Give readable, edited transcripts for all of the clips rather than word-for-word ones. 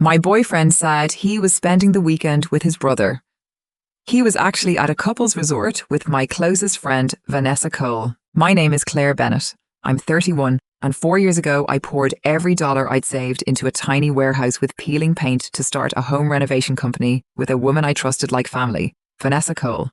My boyfriend said he was spending the weekend with his brother. He was actually at a couples resort with my closest friend, Vanessa Cole. My name is Claire Bennett. I'm 31, and 4 years ago I poured every dollar I'd saved into a tiny warehouse with peeling paint to start a home renovation company with a woman I trusted like family, Vanessa Cole.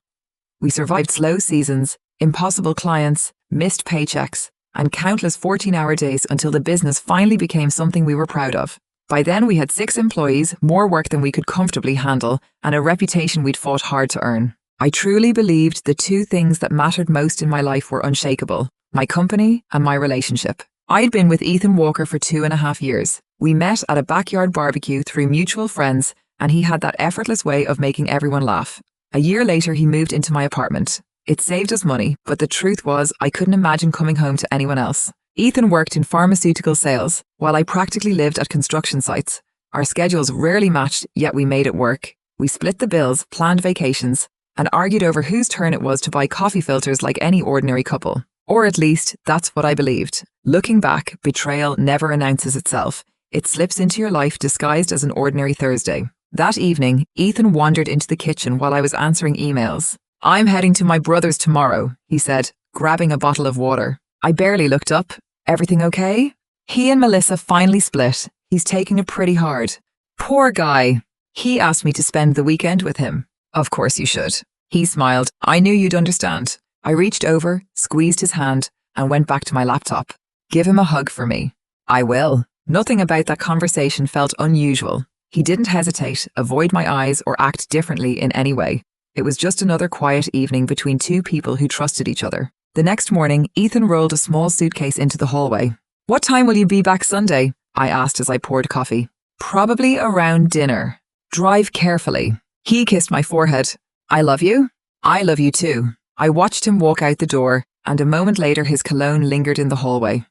We survived slow seasons, impossible clients, missed paychecks, and countless 14-hour days until the business finally became something we were proud of. By then we had 6 employees, more work than we could comfortably handle, and a reputation we'd fought hard to earn. I truly believed the 2 things that mattered most in my life were unshakable: my company and my relationship. I'd been with Ethan Walker for 2.5 years. We met at a backyard barbecue through mutual friends, and he had that effortless way of making everyone laugh. A year later, he moved into my apartment. It saved us money, but the truth was I couldn't imagine coming home to anyone else. Ethan worked in pharmaceutical sales, while I practically lived at construction sites. Our schedules rarely matched, yet we made it work. We split the bills, planned vacations, and argued over whose turn it was to buy coffee filters like any ordinary couple. Or at least, that's what I believed. Looking back, betrayal never announces itself. It slips into your life disguised as an ordinary Thursday. That evening, Ethan wandered into the kitchen while I was answering emails. "I'm heading to my brother's tomorrow," he said, grabbing a bottle of water. I barely looked up. "Everything okay?" "He and Melissa finally split. He's taking it pretty hard." "Poor guy. He asked me to spend the weekend with him." "Of course you should." He smiled. "I knew you'd understand." I reached over, squeezed his hand, and went back to my laptop. "Give him a hug for me." "I will." Nothing about that conversation felt unusual. He didn't hesitate, avoid my eyes, or act differently in any way. It was just another quiet evening between 2 people who trusted each other. The next morning, Ethan rolled a small suitcase into the hallway. "What time will you be back Sunday?" I asked as I poured coffee. "Probably around dinner. Drive carefully." He kissed my forehead. "I love you." "I love you too." I watched him walk out the door, and a moment later his cologne lingered in the hallway.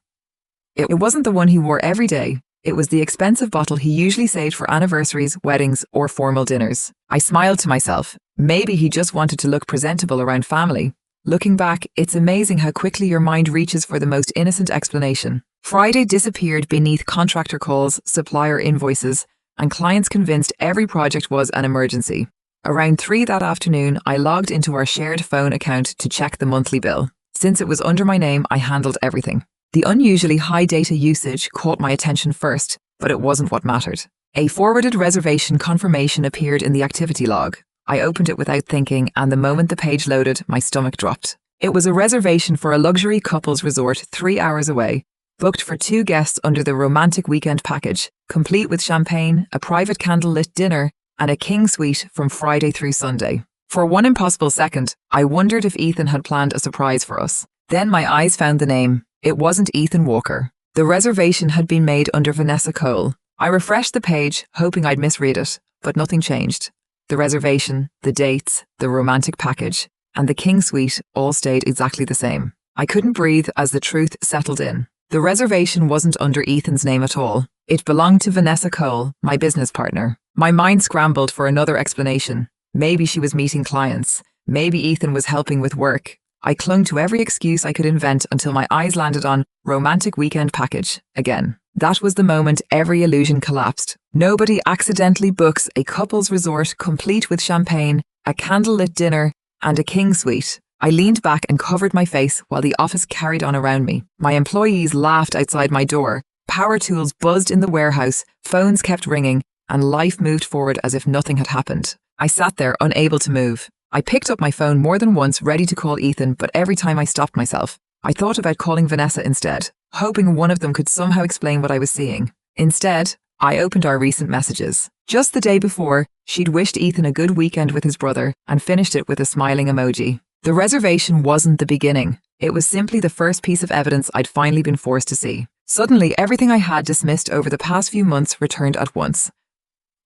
It wasn't the one he wore every day. It was the expensive bottle he usually saved for anniversaries, weddings, or formal dinners. I smiled to myself. Maybe he just wanted to look presentable around family. Looking back, it's amazing how quickly your mind reaches for the most innocent explanation. Friday disappeared beneath contractor calls, supplier invoices, and clients convinced every project was an emergency. Around 3 that afternoon, I logged into our shared phone account to check the monthly bill. Since it was under my name, I handled everything. The unusually high data usage caught my attention first, but it wasn't what mattered. A forwarded reservation confirmation appeared in the activity log. I opened it without thinking, and the moment the page loaded, my stomach dropped. It was a reservation for a luxury couples resort 3 hours away, booked for 2 guests under the romantic weekend package, complete with champagne, a private candlelit dinner, and a king suite from Friday through Sunday. For one impossible second, I wondered if Ethan had planned a surprise for us. Then my eyes found the name. It wasn't Ethan Walker. The reservation had been made under Vanessa Cole. I refreshed the page, hoping I'd misread it, but nothing changed. The reservation, the dates, the romantic package, and the king suite all stayed exactly the same. I couldn't breathe as the truth settled in. The reservation wasn't under Ethan's name at all. It belonged to Vanessa Cole, my business partner. My mind scrambled for another explanation. Maybe she was meeting clients. Maybe Ethan was helping with work. I clung to every excuse I could invent until my eyes landed on romantic weekend package again. That was the moment every illusion collapsed. Nobody accidentally books a couples resort complete with champagne, a candlelit dinner, and a king suite. I leaned back and covered my face while the office carried on around me. My employees laughed outside my door. Power tools buzzed in the warehouse, phones kept ringing, and life moved forward as if nothing had happened. I sat there, unable to move. I picked up my phone more than once, ready to call Ethan, but every time I stopped myself. I thought about calling Vanessa instead, hoping one of them could somehow explain what I was seeing. Instead, I opened our recent messages. Just the day before, she'd wished Ethan a good weekend with his brother and finished it with a smiling emoji. The reservation wasn't the beginning. It was simply the first piece of evidence I'd finally been forced to see. Suddenly, everything I had dismissed over the past few months returned at once.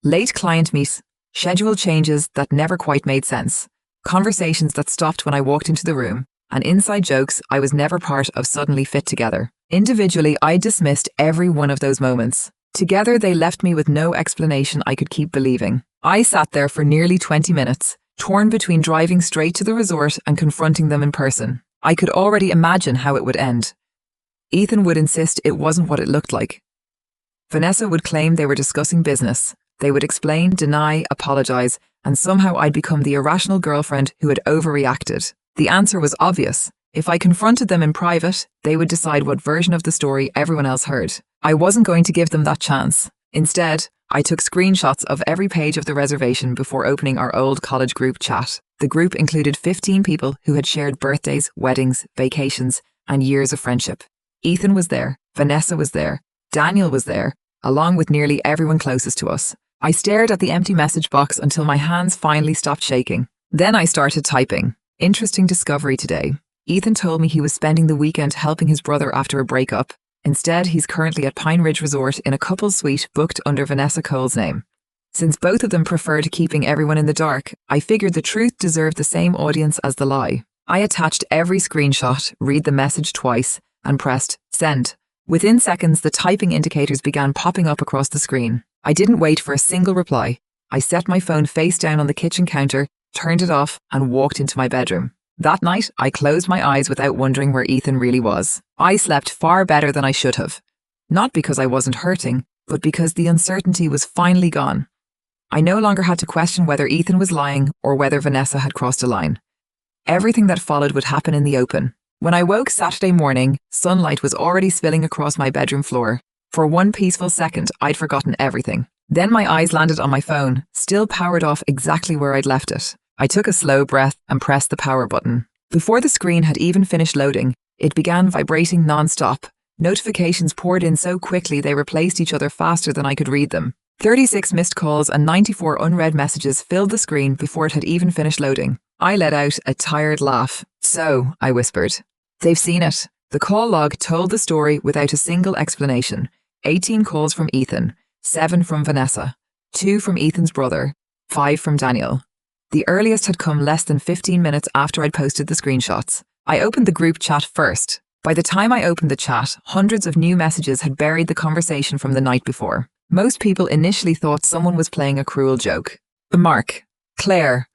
Late client meets, schedule changes that never quite made sense, conversations that stopped when I walked into the room, and inside jokes I was never part of suddenly fit together. Individually, I dismissed every one of those moments. Together, they left me with no explanation I could keep believing. I sat there for nearly 20 minutes, torn between driving straight to the resort and confronting them in person. I could already imagine how it would end. Ethan would insist it wasn't what it looked like. Vanessa would claim they were discussing business, They would explain, deny, apologize, and somehow I'd become the irrational girlfriend who had overreacted. The answer was obvious. If I confronted them in private, they would decide what version of the story everyone else heard. I wasn't going to give them that chance. Instead, I took screenshots of every page of the reservation before opening our old college group chat. The group included 15 people who had shared birthdays, weddings, vacations, and years of friendship. Ethan was there, Vanessa was there, Daniel was there, along with nearly everyone closest to us. I stared at the empty message box until my hands finally stopped shaking. Then I started typing. Interesting discovery today. Ethan told me he was spending the weekend helping his brother after a breakup. Instead, he's currently at Pine Ridge Resort in a couple's suite booked under Vanessa Cole's name. Since both of them preferred keeping everyone in the dark, I figured the truth deserved the same audience as the lie. I attached every screenshot, read the message twice, and pressed send. Within seconds, the typing indicators began popping up across the screen. I didn't wait for a single reply. I set my phone face down on the kitchen counter, turned it off, and walked into my bedroom. That night, I closed my eyes without wondering where Ethan really was. I slept far better than I should have. Not because I wasn't hurting, but because the uncertainty was finally gone. I no longer had to question whether Ethan was lying or whether Vanessa had crossed a line. Everything that followed would happen in the open. When I woke Saturday morning, sunlight was already spilling across my bedroom floor. For one peaceful second, I'd forgotten everything. Then my eyes landed on my phone, still powered off exactly where I'd left it. I took a slow breath and pressed the power button. Before the screen had even finished loading, it began vibrating non-stop. Notifications poured in so quickly they replaced each other faster than I could read them. 36 missed calls and 94 unread messages filled the screen before it had even finished loading. I let out a tired laugh. So, I whispered, they've seen it. The call log told the story without a single explanation. 18 calls from Ethan, 7 from Vanessa, 2 from Ethan's brother, 5 from Daniel. The earliest had come less than 15 minutes after I'd posted the screenshots. I opened the group chat first. By the time I opened the chat, hundreds of new messages had buried the conversation from the night before. Most people initially thought someone was playing a cruel joke. Mark. Claire.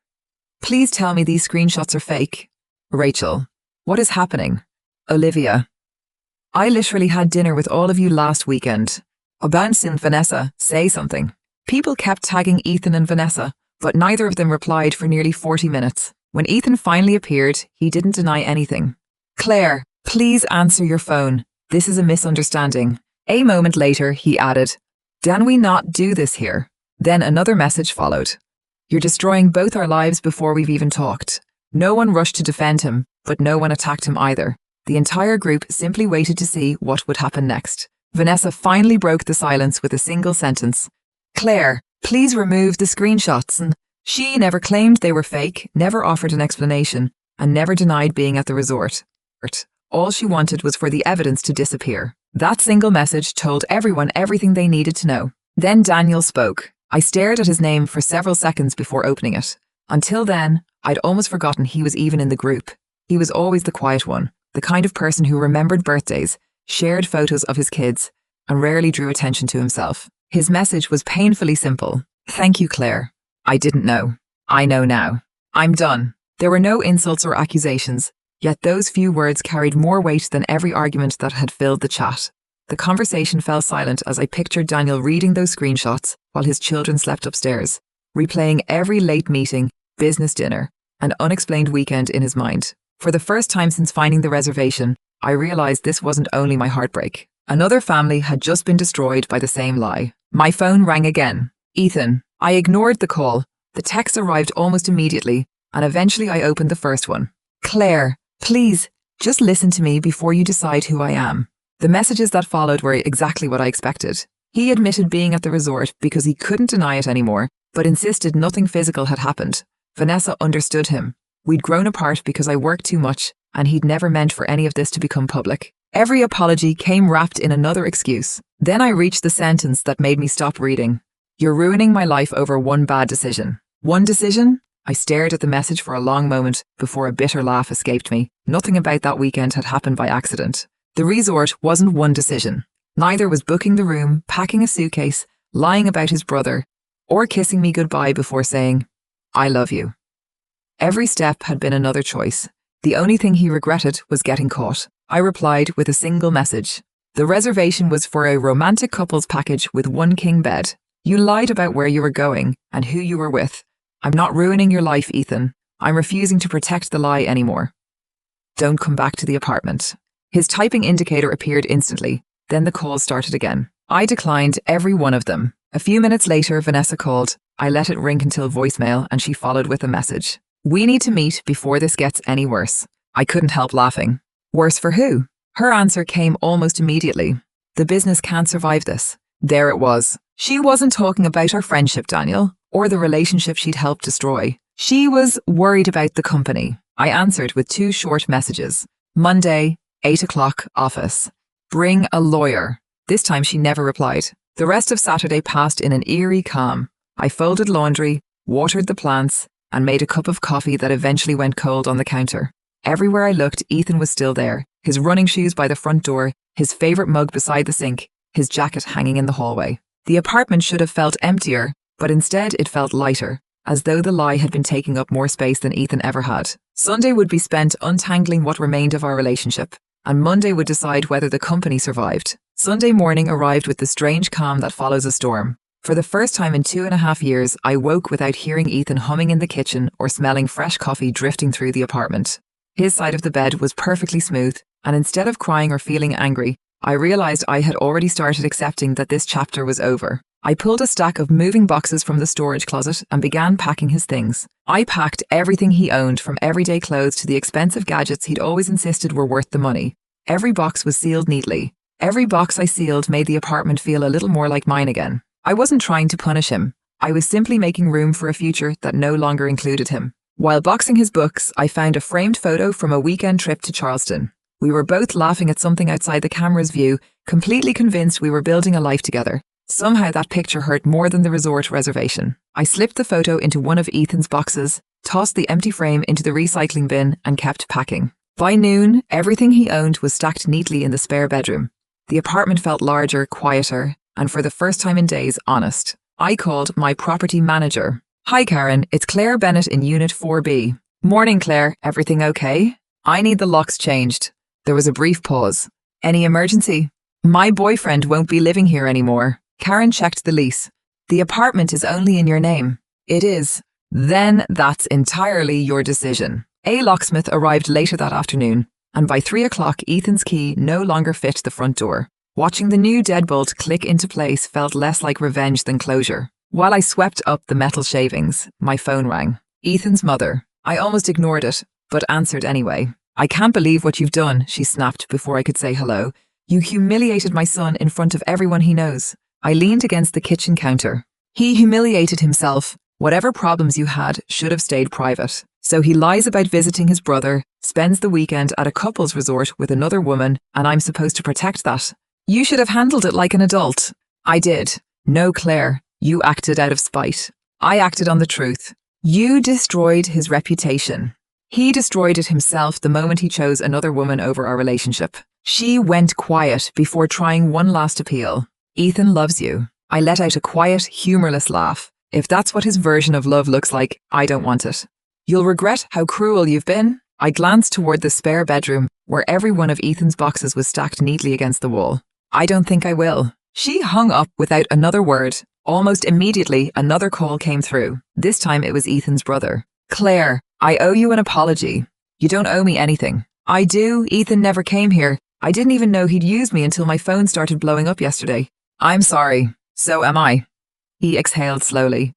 Please tell me these screenshots are fake. Rachel. What is happening? Olivia. I literally had dinner with all of you last weekend. Bounce in Vanessa, say something. People kept tagging Ethan and Vanessa, but neither of them replied for nearly 40 minutes. When Ethan finally appeared, he didn't deny anything. Claire, please answer your phone. This is a misunderstanding. A moment later, he added, "Can we not do this here?" Then another message followed. You're destroying both our lives before we've even talked. No one rushed to defend him, but no one attacked him either. The entire group simply waited to see what would happen next. Vanessa finally broke the silence with a single sentence. Claire, please remove the screenshots. And she never claimed they were fake, never offered an explanation, and never denied being at the resort. All she wanted was for the evidence to disappear. That single message told everyone everything they needed to know. Then Daniel spoke. I stared at his name for several seconds before opening it. Until then, I'd almost forgotten he was even in the group. He was always the quiet one, the kind of person who remembered birthdays, shared photos of his kids, and rarely drew attention to himself. His message was painfully simple. Thank you, Claire. I didn't know. I know now. I'm done. There were no insults or accusations, yet those few words carried more weight than every argument that had filled the chat. The conversation fell silent as I pictured Daniel reading those screenshots while his children slept upstairs, replaying every late meeting, business dinner, and unexplained weekend in his mind. For the first time since finding the reservation, I realized this wasn't only my heartbreak. Another family had just been destroyed by the same lie. My phone rang again. Ethan. I ignored the call. The text arrived almost immediately, and eventually I opened the first one. Claire, please, just listen to me before you decide who I am. The messages that followed were exactly what I expected. He admitted being at the resort because he couldn't deny it anymore, but insisted nothing physical had happened. Vanessa understood him. We'd grown apart because I worked too much, and he'd never meant for any of this to become public. Every apology came wrapped in another excuse. Then I reached the sentence that made me stop reading. You're ruining my life over one bad decision. One decision? I stared at the message for a long moment before a bitter laugh escaped me. Nothing about that weekend had happened by accident. The resort wasn't one decision. Neither was booking the room, packing a suitcase, lying about his brother, or kissing me goodbye before saying, I love you. Every step had been another choice. The only thing he regretted was getting caught. I replied with a single message. The reservation was for a romantic couples package with one king bed. You lied about where you were going and who you were with. I'm not ruining your life, Ethan. I'm refusing to protect the lie anymore. Don't come back to the apartment. His typing indicator appeared instantly. Then the calls started again. I declined every one of them. A few minutes later, Vanessa called. I let it ring until voicemail, and she followed with a message. We need to meet before this gets any worse. I couldn't help laughing. Worse for who? Her answer came almost immediately. The business can't survive this. There it was. She wasn't talking about our friendship, Daniel, or the relationship she'd helped destroy. She was worried about the company. I answered with 2 short messages. Monday, 8 o'clock, office. Bring a lawyer. This time she never replied. The rest of Saturday passed in an eerie calm. I folded laundry, watered the plants, and made a cup of coffee that eventually went cold on the counter. Everywhere I looked, Ethan was still there. His running shoes by the front door, his favorite mug beside the sink, his jacket hanging in the hallway. The apartment should have felt emptier, but instead it felt lighter, as though the lie had been taking up more space than Ethan ever had. Sunday would be spent untangling what remained of our relationship, and Monday would decide whether the company survived. Sunday morning arrived with the strange calm that follows a storm. For the first time in 2.5 years, I woke without hearing Ethan humming in the kitchen or smelling fresh coffee drifting through the apartment. His side of the bed was perfectly smooth, and instead of crying or feeling angry, I realized I had already started accepting that this chapter was over. I pulled a stack of moving boxes from the storage closet and began packing his things. I packed everything he owned, from everyday clothes to the expensive gadgets he'd always insisted were worth the money. Every box was sealed neatly. Every box I sealed made the apartment feel a little more like mine again. I wasn't trying to punish him. I was simply making room for a future that no longer included him. While boxing his books, I found a framed photo from a weekend trip to Charleston. We were both laughing at something outside the camera's view, completely convinced we were building a life together. Somehow that picture hurt more than the resort reservation. I slipped the photo into one of Ethan's boxes, tossed the empty frame into the recycling bin, and kept packing. By noon, everything he owned was stacked neatly in the spare bedroom. The apartment felt larger, quieter, and for the first time in days, honest. I called my property manager. Hi Karen, it's Claire Bennett in Unit 4B. Morning Claire, everything okay? I need the locks changed. There was a brief pause. Any emergency? My boyfriend won't be living here anymore. Karen checked the lease. The apartment is only in your name. It is. Then that's entirely your decision. A locksmith arrived later that afternoon, and by 3 o'clock Ethan's key no longer fit the front door. Watching the new deadbolt click into place felt less like revenge than closure. While I swept up the metal shavings, my phone rang. Ethan's mother. I almost ignored it, but answered anyway. I can't believe what you've done, she snapped before I could say hello. You humiliated my son in front of everyone he knows. I leaned against the kitchen counter. He humiliated himself. Whatever problems you had should have stayed private. So he lies about visiting his brother, spends the weekend at a couple's resort with another woman, and I'm supposed to protect that. You should have handled it like an adult. I did. No, Claire. You acted out of spite. I acted on the truth. You destroyed his reputation. He destroyed it himself the moment he chose another woman over our relationship. She went quiet before trying one last appeal. Ethan loves you. I let out a quiet, humorless laugh. If that's what his version of love looks like, I don't want it. You'll regret how cruel you've been. I glanced toward the spare bedroom, where every one of Ethan's boxes was stacked neatly against the wall. I don't think I will. She hung up without another word. Almost immediately, another call came through. This time it was Ethan's brother. Claire, I owe you an apology. You don't owe me anything. I do. Ethan never came here. I didn't even know he'd used me until my phone started blowing up yesterday. I'm sorry. So am I. He exhaled slowly.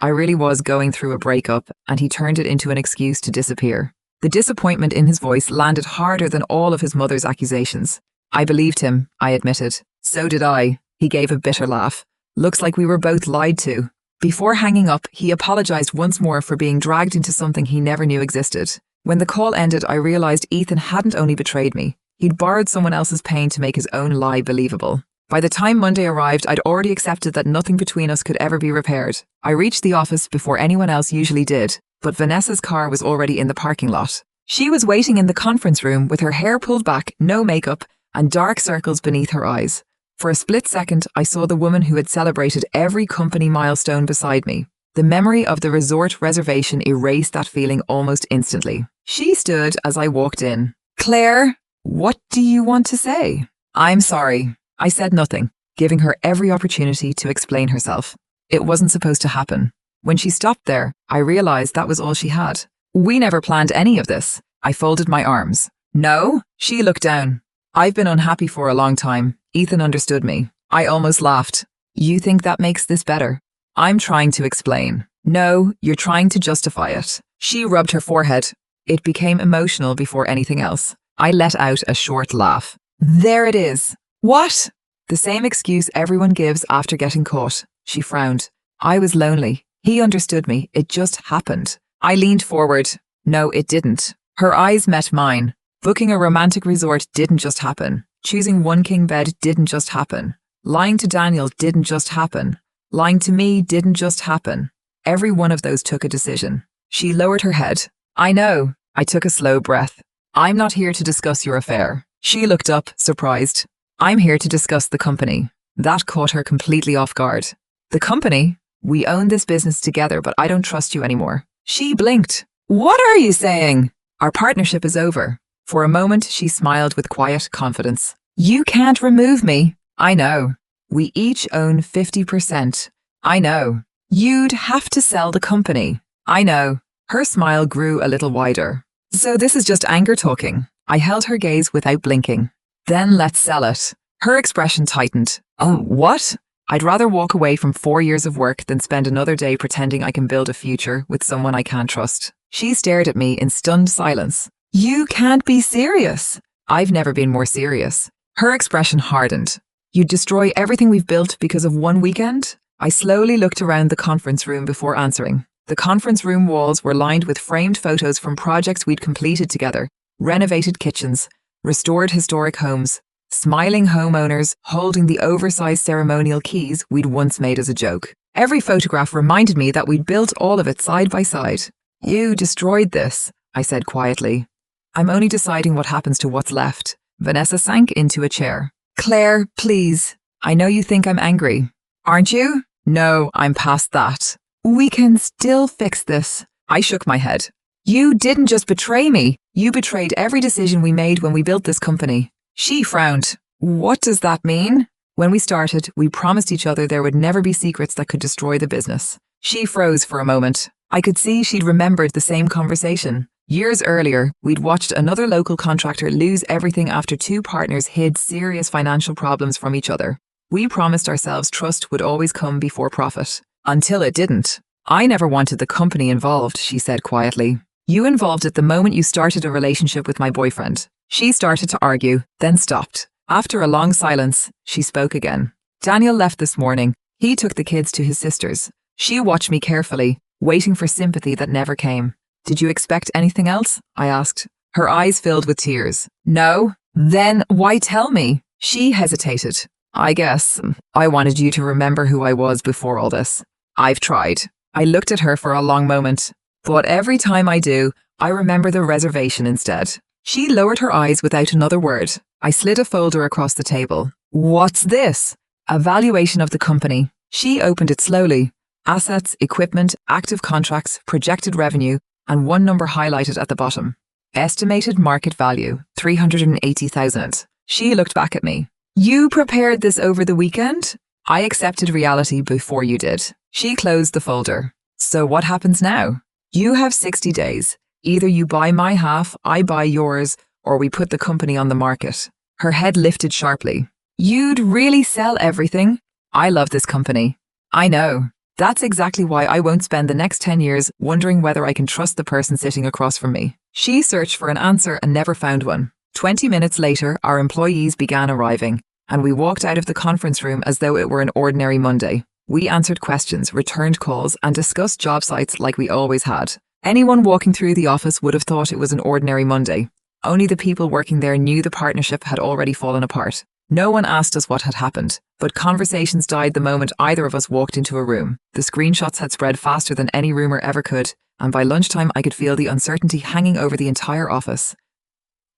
I really was going through a breakup, and he turned it into an excuse to disappear. The disappointment in his voice landed harder than all of his mother's accusations. I believed him, I admitted. So did I. He gave a bitter laugh. Looks like we were both lied to. Before hanging up, he apologized once more for being dragged into something he never knew existed. When the call ended, I realized Ethan hadn't only betrayed me. He'd borrowed someone else's pain to make his own lie believable. By the time Monday arrived, I'd already accepted that nothing between us could ever be repaired. I reached the office before anyone else usually did, but Vanessa's car was already in the parking lot. She was waiting in the conference room with her hair pulled back, no makeup, and dark circles beneath her eyes. For a split second, I saw the woman who had celebrated every company milestone beside me. The memory of the resort reservation erased that feeling almost instantly. She stood as I walked in. Claire, what do you want to say? I'm sorry. I said nothing, giving her every opportunity to explain herself. It wasn't supposed to happen. When she stopped there, I realized that was all she had. We never planned any of this. I folded my arms. No? She looked down. I've been unhappy for a long time. Ethan understood me. I almost laughed. You think that makes this better? I'm trying to explain. No, you're trying to justify it. She rubbed her forehead. It became emotional before anything else. I let out a short laugh. There it is. What? The same excuse everyone gives after getting caught. She frowned. I was lonely. He understood me. It just happened. I leaned forward. No, it didn't. Her eyes met mine. Booking a romantic resort didn't just happen. Choosing one king bed didn't just happen. Lying to Daniel didn't just happen. Lying to me didn't just happen. Every one of those took a decision. She lowered her head. I know. I took a slow breath. I'm not here to discuss your affair. She looked up, surprised. I'm here to discuss the company. That caught her completely off guard. The company? We own this business together, but I don't trust you anymore. She blinked. What are you saying? Our partnership is over. For a moment, she smiled with quiet confidence. You can't remove me. I know. We each own 50%. I know. You'd have to sell the company. I know. Her smile grew a little wider. So this is just anger talking. I held her gaze without blinking. Then let's sell it. Her expression tightened. Oh, what? I'd rather walk away from 4 years of work than spend another day pretending I can build a future with someone I can't trust. She stared at me in stunned silence. You can't be serious. I've never been more serious. Her expression hardened. You'd destroy everything we've built because of one weekend? I slowly looked around the conference room before answering. The conference room walls were lined with framed photos from projects we'd completed together. Renovated kitchens, restored historic homes, smiling homeowners holding the oversized ceremonial keys we'd once made as a joke. Every photograph reminded me that we'd built all of it side by side. You destroyed this, I said quietly. I'm only deciding what happens to what's left. Vanessa sank into a chair. Claire, please. I know you think I'm angry. Aren't you? No, I'm past that. We can still fix this. I shook my head. You didn't just betray me. You betrayed every decision we made when we built this company. She frowned. What does that mean? When we started, we promised each other there would never be secrets that could destroy the business. She froze for a moment. I could see she'd remembered the same conversation. Years earlier, we'd watched another local contractor lose everything after two partners hid serious financial problems from each other. We promised ourselves trust would always come before profit. Until it didn't. I never wanted the company involved, she said quietly. You involved it the moment you started a relationship with my boyfriend. She started to argue, then stopped. After a long silence, she spoke again. Daniel left this morning. He took the kids to his sister's. She watched me carefully, waiting for sympathy that never came. Did you expect anything else? I asked. Her eyes filled with tears. No. Then why tell me? She hesitated. I guess I wanted you to remember who I was before all this. I've tried. I looked at her for a long moment. But every time I do, I remember the reservation instead. She lowered her eyes without another word. I slid a folder across the table. What's this? A valuation of the company. She opened it slowly. Assets, equipment, active contracts, projected revenue, and one number highlighted at the bottom. Estimated market value, $380,000. She looked back at me. You prepared this over the weekend? I accepted reality before you did. She closed the folder. So what happens now? You have 60 days. Either you buy my half, I buy yours, or we put the company on the market. Her head lifted sharply. You'd really sell everything? I love this company. I know. That's exactly why I won't spend the next 10 years wondering whether I can trust the person sitting across from me. She searched for an answer and never found one. 20 minutes later, our employees began arriving, and we walked out of the conference room as though it were an ordinary Monday. We answered questions, returned calls, and discussed job sites like we always had. Anyone walking through the office would have thought it was an ordinary Monday. Only the people working there knew the partnership had already fallen apart. No one asked us what had happened, but conversations died the moment either of us walked into a room. The screenshots had spread faster than any rumor ever could, and by lunchtime I could feel the uncertainty hanging over the entire office.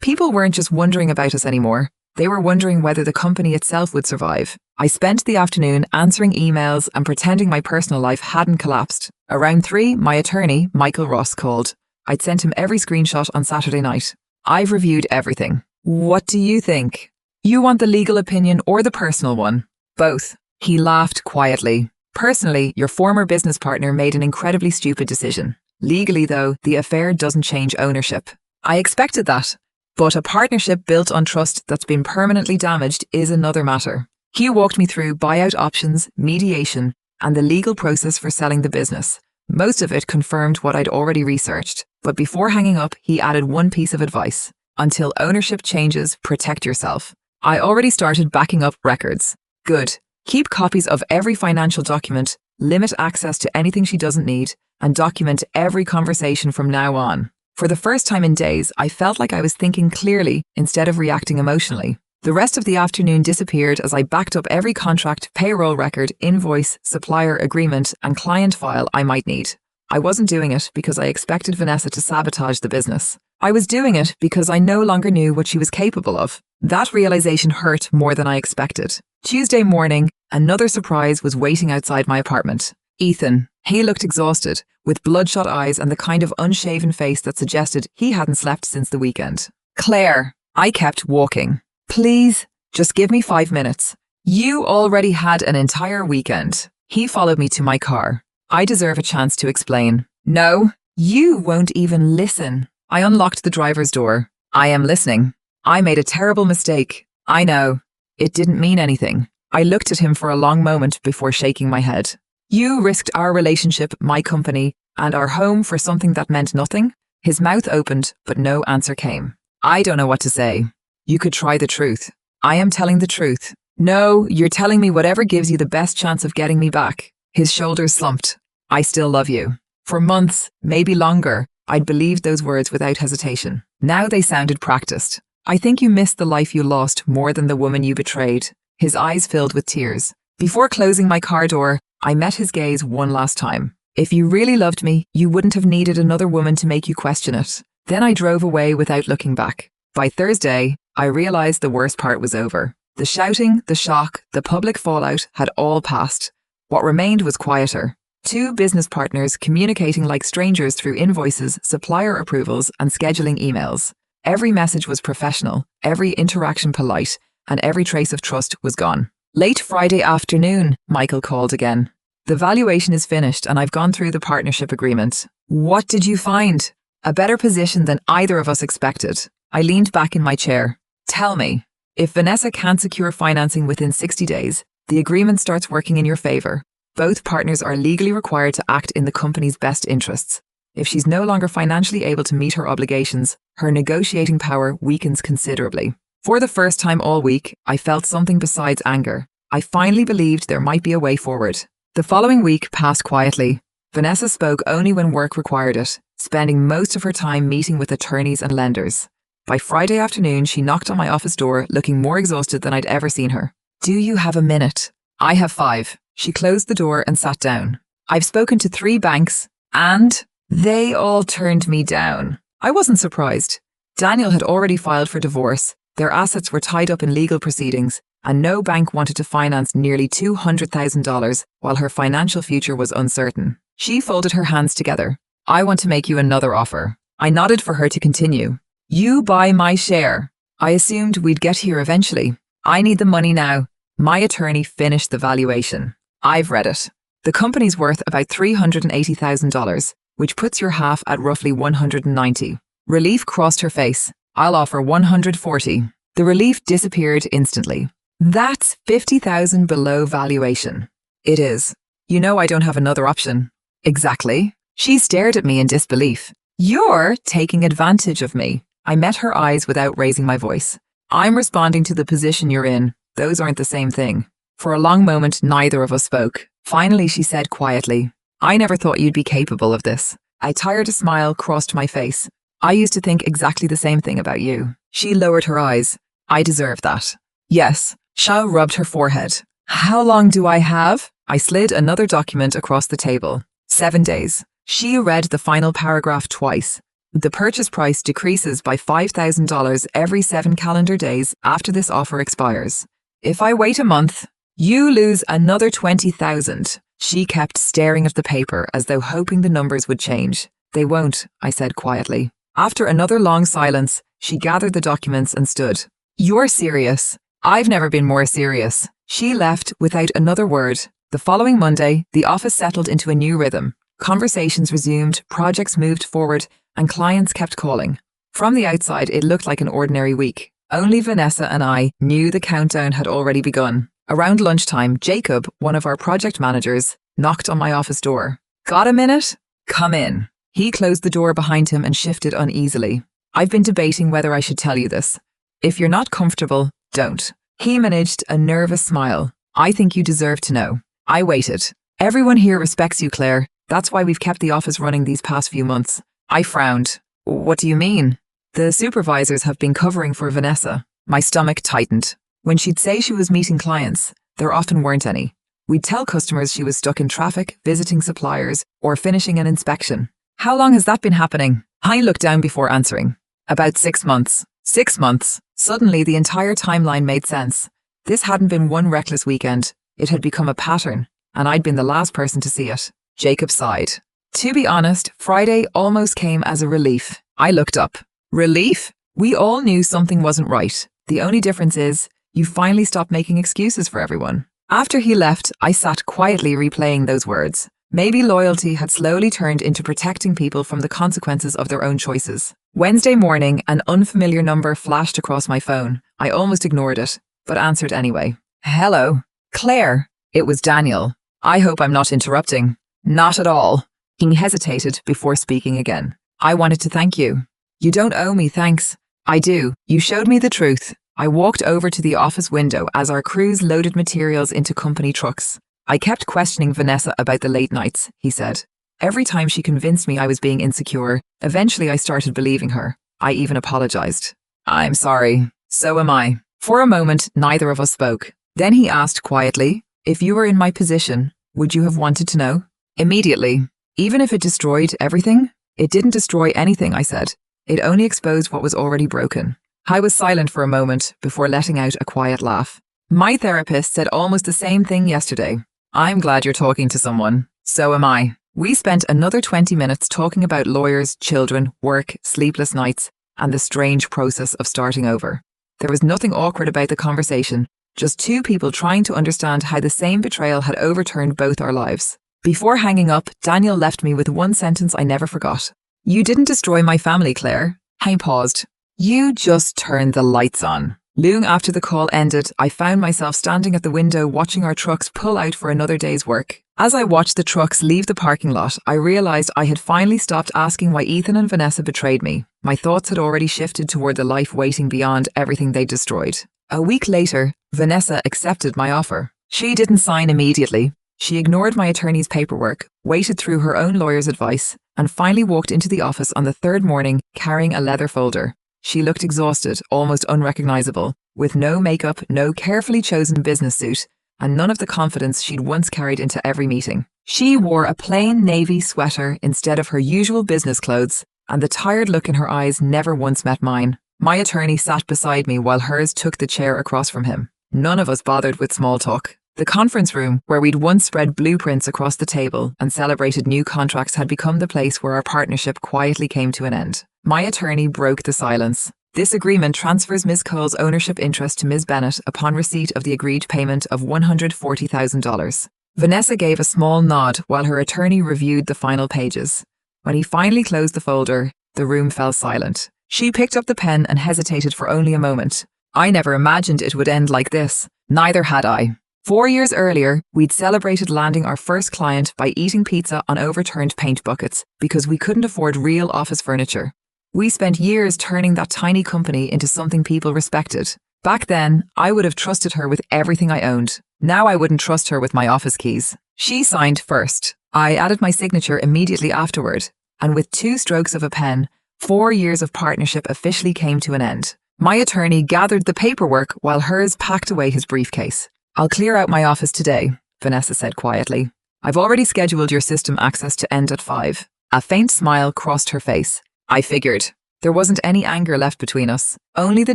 People weren't just wondering about us anymore. They were wondering whether the company itself would survive. I spent the afternoon answering emails and pretending my personal life hadn't collapsed. Around 3, my attorney, Michael Ross, called. I'd sent him every screenshot on Saturday night. I've reviewed everything. What do you think? You want the legal opinion or the personal one? Both. He laughed quietly. Personally, your former business partner made an incredibly stupid decision. Legally, though, the affair doesn't change ownership. I expected that. But a partnership built on trust that's been permanently damaged is another matter. He walked me through buyout options, mediation, and the legal process for selling the business. Most of it confirmed what I'd already researched. But before hanging up, he added one piece of advice. Until ownership changes, protect yourself. I already started backing up records. Good. Keep copies of every financial document, limit access to anything she doesn't need, and document every conversation from now on. For the first time in days, I felt like I was thinking clearly instead of reacting emotionally. The rest of the afternoon disappeared as I backed up every contract, payroll record, invoice, supplier agreement, and client file I might need. I wasn't doing it because I expected Vanessa to sabotage the business. I was doing it because I no longer knew what she was capable of. That realization hurt more than I expected. Tuesday morning, another surprise was waiting outside my apartment. Ethan. He looked exhausted, with bloodshot eyes and the kind of unshaven face that suggested he hadn't slept since the weekend. Claire. I kept walking. Please, just give me 5 minutes. You already had an entire weekend. He followed me to my car. I deserve a chance to explain. No, you won't even listen. I unlocked the driver's door. I am listening. I made a terrible mistake. I know. It didn't mean anything. I looked at him for a long moment before shaking my head. You risked our relationship, my company, and our home for something that meant nothing? His mouth opened, but no answer came. I don't know what to say. You could try the truth. I am telling the truth. No, you're telling me whatever gives you the best chance of getting me back. His shoulders slumped. I still love you. For months, maybe longer, I'd believed those words without hesitation. Now they sounded practiced. I think you missed the life you lost more than the woman you betrayed. His eyes filled with tears. Before closing my car door, I met his gaze one last time. If you really loved me, you wouldn't have needed another woman to make you question it. Then I drove away without looking back. By Thursday, I realized the worst part was over. The shouting, the shock, the public fallout had all passed. What remained was quieter. 2 business partners communicating like strangers through invoices, supplier approvals, and scheduling emails. Every message was professional, every interaction polite, and every trace of trust was gone. Late Friday afternoon, Michael called again. The valuation is finished and I've gone through the partnership agreement. What did you find? A better position than either of us expected. I leaned back in my chair. Tell me, if Vanessa can't secure financing within 60 days, the agreement starts working in your favor. Both partners are legally required to act in the company's best interests. If she's no longer financially able to meet her obligations, her negotiating power weakens considerably. For the first time all week, I felt something besides anger. I finally believed there might be a way forward. The following week passed quietly. Vanessa spoke only when work required it, spending most of her time meeting with attorneys and lenders. By Friday afternoon, she knocked on my office door, looking more exhausted than I'd ever seen her. Do you have a minute? I have 5. She closed the door and sat down. I've spoken to 3 banks, and they all turned me down. I wasn't surprised. Daniel had already filed for divorce. Their assets were tied up in legal proceedings, and no bank wanted to finance nearly $200,000 while her financial future was uncertain. She folded her hands together. I want to make you another offer. I nodded for her to continue. You buy my share. I assumed we'd get here eventually. I need the money now. My attorney finished the valuation. I've read it. The company's worth about $380,000, which puts your half at roughly $190,000. Relief crossed her face. I'll offer $140,000. The relief disappeared instantly. That's $50,000 below valuation. It is. You know I don't have another option. Exactly. She stared at me in disbelief. You're taking advantage of me. I met her eyes without raising my voice. I'm responding to the position you're in. Those aren't the same thing. For a long moment, neither of us spoke. Finally, she said quietly, I never thought you'd be capable of this. A tired smile crossed my face. I used to think exactly the same thing about you. She lowered her eyes. I deserve that. Yes. Shao rubbed her forehead. How long do I have? I slid another document across the table. 7 days. She read the final paragraph twice. The purchase price decreases by $5,000 every 7 calendar days after this offer expires. If I wait a month, you lose another $20,000. She kept staring at the paper as though hoping the numbers would change. They won't, I said quietly. After another long silence, she gathered the documents and stood. You're serious. I've never been more serious. She left without another word. The following Monday, the office settled into a new rhythm. Conversations resumed, projects moved forward, and clients kept calling. From the outside, it looked like an ordinary week. Only Vanessa and I knew the countdown had already begun. Around lunchtime, Jacob, one of our project managers, knocked on my office door. "Got a minute? Come in." He closed the door behind him and shifted uneasily. "I've been debating whether I should tell you this. If you're not comfortable, don't." He managed a nervous smile. "I think you deserve to know." I waited. "Everyone here respects you, Claire. That's why we've kept the office running these past few months." I frowned. "What do you mean?" "The supervisors have been covering for Vanessa." My stomach tightened. When she'd say she was meeting clients, there often weren't any. We'd tell customers she was stuck in traffic, visiting suppliers, or finishing an inspection. "How long has that been happening?" I looked down before answering. "About 6 months." 6 months. Suddenly, the entire timeline made sense. This hadn't been one reckless weekend. It had become a pattern, and I'd been the last person to see it. Jacob sighed. "To be honest, Friday almost came as a relief." I looked up. "Relief?" We all knew something wasn't right. The only difference is, you finally stopped making excuses for everyone. After he left, I sat quietly replaying those words. Maybe loyalty had slowly turned into protecting people from the consequences of their own choices. Wednesday morning, an unfamiliar number flashed across my phone. I almost ignored it, but answered anyway. "Hello, Claire." It was Daniel. "I hope I'm not interrupting." "Not at all." He hesitated before speaking again. "I wanted to thank you." "You don't owe me thanks." "I do. You showed me the truth." I walked over to the office window as our crews loaded materials into company trucks. "I kept questioning Vanessa about the late nights," he said. "Every time she convinced me I was being insecure, eventually I started believing her. I even apologized." "I'm sorry." "So am I." For a moment, neither of us spoke. Then he asked quietly, "If you were in my position, would you have wanted to know?" "Immediately. Even if it destroyed everything?" "It didn't destroy anything," I said. "It only exposed what was already broken." I was silent for a moment before letting out a quiet laugh. "My therapist said almost the same thing yesterday." "I'm glad you're talking to someone." "So am I." We spent another 20 minutes talking about lawyers, children, work, sleepless nights, and the strange process of starting over. There was nothing awkward about the conversation, just two people trying to understand how the same betrayal had overturned both our lives. Before hanging up, Daniel left me with one sentence I never forgot. "You didn't destroy my family, Claire." I paused. "You just turned the lights on." Long after the call ended, I found myself standing at the window watching our trucks pull out for another day's work. As I watched the trucks leave the parking lot, I realized I had finally stopped asking why Ethan and Vanessa betrayed me. My thoughts had already shifted toward the life waiting beyond everything they destroyed. A week later, Vanessa accepted my offer. She didn't sign immediately. She ignored my attorney's paperwork, waited through her own lawyer's advice, and finally walked into the office on the third morning carrying a leather folder. She looked exhausted, almost unrecognizable, with no makeup, no carefully chosen business suit, and none of the confidence she'd once carried into every meeting. She wore a plain navy sweater instead of her usual business clothes, and the tired look in her eyes never once met mine. My attorney sat beside me while hers took the chair across from him. None of us bothered with small talk. The conference room, where we'd once spread blueprints across the table and celebrated new contracts, had become the place where our partnership quietly came to an end. My attorney broke the silence. "This agreement transfers Ms. Cole's ownership interest to Ms. Bennett upon receipt of the agreed payment of $140,000. Vanessa gave a small nod while her attorney reviewed the final pages. When he finally closed the folder, the room fell silent. She picked up the pen and hesitated for only a moment. I never imagined it would end like this. Neither had I. 4 years earlier, we'd celebrated landing our first client by eating pizza on overturned paint buckets because we couldn't afford real office furniture. We spent years turning that tiny company into something people respected. Back then, I would have trusted her with everything I owned. Now I wouldn't trust her with my office keys. She signed first. I added my signature immediately afterward. And with 2 strokes of a pen, 4 years of partnership officially came to an end. My attorney gathered the paperwork while hers packed away his briefcase. "I'll clear out my office today," Vanessa said quietly. "I've already scheduled your system access to end at 5. A faint smile crossed her face. I figured. There wasn't any anger left between us. Only the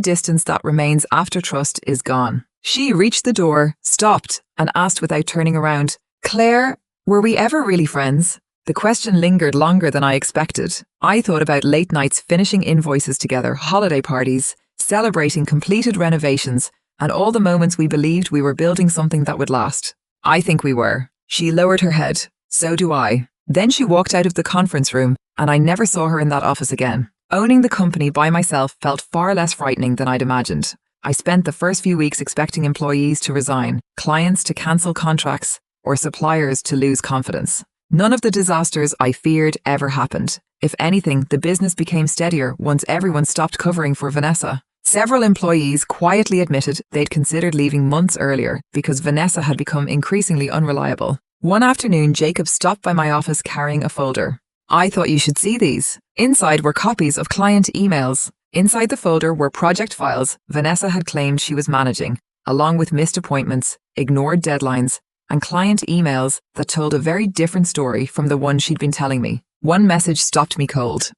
distance that remains after trust is gone. She reached the door, stopped, and asked without turning around, "Claire, were we ever really friends?" The question lingered longer than I expected. I thought about late nights finishing invoices together, holiday parties, celebrating completed renovations, and all the moments we believed we were building something that would last. I think we were. She lowered her head. So do I. Then she walked out of the conference room, and I never saw her in that office again. Owning the company by myself felt far less frightening than I'd imagined. I spent the first few weeks expecting employees to resign, clients to cancel contracts, or suppliers to lose confidence. None of the disasters I feared ever happened. If anything, the business became steadier once everyone stopped covering for Vanessa. Several employees quietly admitted they'd considered leaving months earlier because Vanessa had become increasingly unreliable. One afternoon, Jacob stopped by my office carrying a folder. I thought you should see these. Inside were copies of client emails. Inside the folder were project files Vanessa had claimed she was managing, along with missed appointments, ignored deadlines, and client emails that told a very different story from the one she'd been telling me. One message stopped me cold.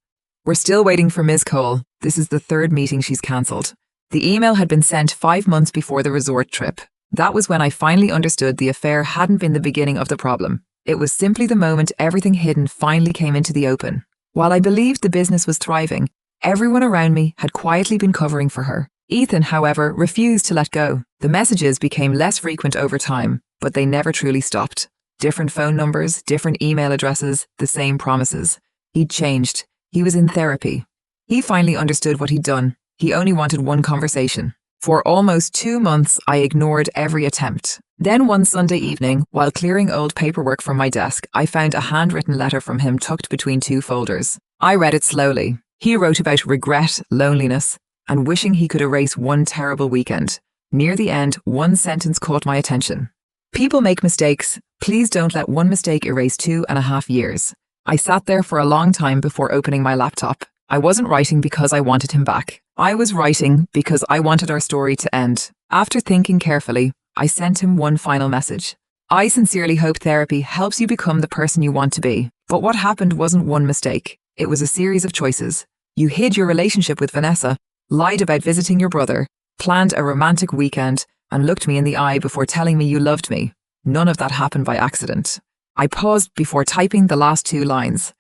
We're still waiting for Ms. Cole. This is the third meeting she's cancelled. The email had been sent 5 months before the resort trip. That was when I finally understood the affair hadn't been the beginning of the problem. It was simply the moment everything hidden finally came into the open. While I believed the business was thriving, everyone around me had quietly been covering for her. Ethan, however, refused to let go. The messages became less frequent over time, but they never truly stopped. Different phone numbers, different email addresses, the same promises. He'd changed. He was in therapy. He finally understood what he'd done. He only wanted one conversation. For almost 2 months, I ignored every attempt. Then one Sunday evening, while clearing old paperwork from my desk, I found a handwritten letter from him tucked between 2 folders. I read it slowly. He wrote about regret, loneliness, and wishing he could erase one terrible weekend. Near the end, one sentence caught my attention. People make mistakes. Please don't let one mistake erase 2.5 years. I sat there for a long time before opening my laptop. I wasn't writing because I wanted him back. I was writing because I wanted our story to end. After thinking carefully, I sent him one final message. I sincerely hope therapy helps you become the person you want to be. But what happened wasn't one mistake. It was a series of choices. You hid your relationship with Vanessa, lied about visiting your brother, planned a romantic weekend, and looked me in the eye before telling me you loved me. None of that happened by accident. I paused before typing the last 2 lines.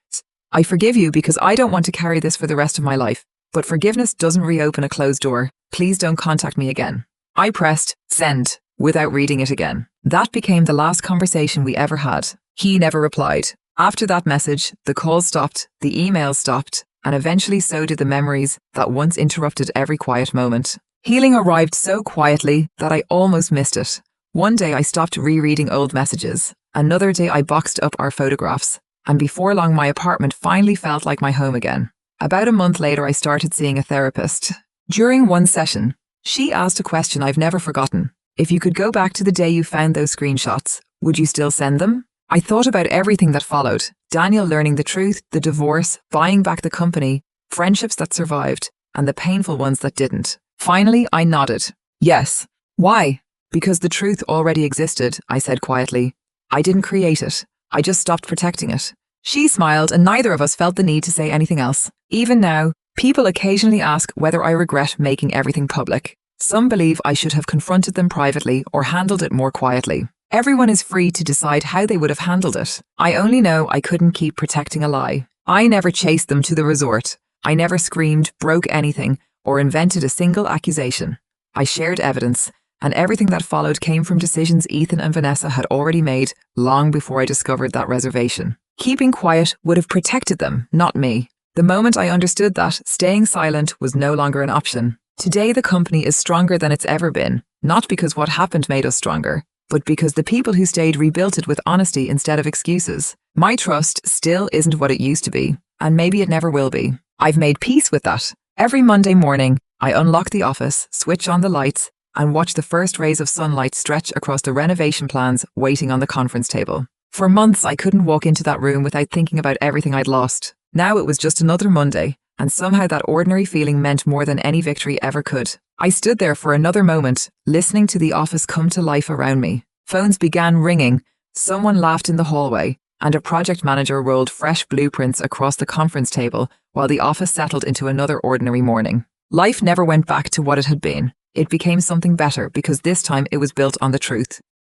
I forgive you because I don't want to carry this for the rest of my life. But forgiveness doesn't reopen a closed door. Please don't contact me again. I pressed send without reading it again. That became the last conversation we ever had. He never replied. After that message, the calls stopped, the emails stopped, and eventually so did the memories that once interrupted every quiet moment. Healing arrived so quietly that I almost missed it. One day I stopped rereading old messages. Another day I boxed up our photographs. And before long my apartment finally felt like my home again. About a month later I started seeing a therapist. During one session, she asked a question I've never forgotten. If you could go back to the day you found those screenshots, would you still send them? I thought about everything that followed. Daniel learning the truth, the divorce, buying back the company, friendships that survived, and the painful ones that didn't. Finally, I nodded. Yes. Why? Because the truth already existed, I said quietly. I didn't create it. I just stopped protecting it. She smiled, and neither of us felt the need to say anything else. Even now, people occasionally ask whether I regret making everything public. Some believe I should have confronted them privately or handled it more quietly. Everyone is free to decide how they would have handled it. I only know I couldn't keep protecting a lie. I never chased them to the resort. I never screamed, broke anything, or invented a single accusation. I shared evidence, and everything that followed came from decisions Ethan and Vanessa had already made long before I discovered that reservation. Keeping quiet would have protected them, not me. The moment I understood that, staying silent was no longer an option. Today the company is stronger than it's ever been, not because what happened made us stronger, but because the people who stayed rebuilt it with honesty instead of excuses. My trust still isn't what it used to be, and maybe it never will be. I've made peace with that. Every Monday morning, I unlock the office, switch on the lights, and watch the first rays of sunlight stretch across the renovation plans waiting on the conference table. For months, I couldn't walk into that room without thinking about everything I'd lost. Now it was just another Monday, and somehow that ordinary feeling meant more than any victory ever could. I stood there for another moment, listening to the office come to life around me. Phones began ringing, someone laughed in the hallway, and a project manager rolled fresh blueprints across the conference table while the office settled into another ordinary morning. Life never went back to what it had been. It became something better because this time it was built on the truth.